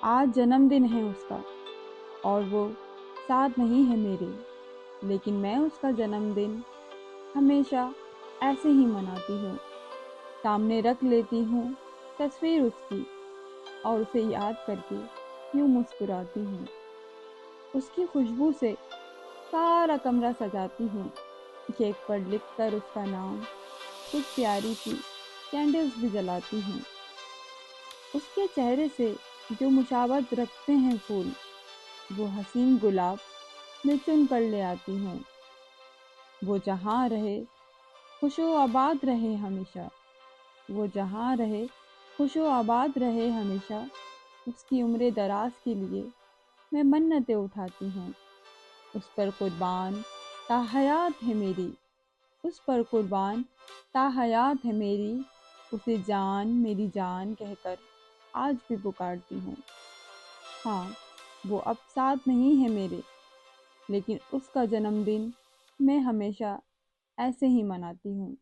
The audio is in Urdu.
آج جنم دن ہے اس کا اور وہ ساتھ نہیں ہے میرے، لیکن میں اس کا جنم دن ہمیشہ ایسے ہی مناتی ہوں۔ سامنے رکھ لیتی ہوں تصویر اس کی اور اسے یاد کر کے یوں مسکراتی ہوں۔ اس کی خوشبو سے سارا کمرہ سجاتی ہوں، کیک پر لکھ کر اس کا نام، کچھ پیاری سی کینڈلز بھی جلاتی ہوں۔ اس کے چہرے سے جو مشابہت رکھتے ہیں پھول، وہ حسین گلاب میں چن کر لے آتی ہوں۔ وہ جہاں رہے خوش و آباد رہے ہمیشہ، وہ جہاں رہے خوش و آباد رہے ہمیشہ، اس کی عمر دراز کے لیے میں منتیں اٹھاتی ہوں۔ اس پر قربان تا حیات ہے میری، اس پر قربان تا حیات ہے میری، اسے جان میری جان کہہ کر آج بھی پکارتی ہوں۔ ہاں، وہ اب ساتھ نہیں ہے میرے، لیکن اس کا جنم دن میں ہمیشہ ایسے ہی مناتی ہوں۔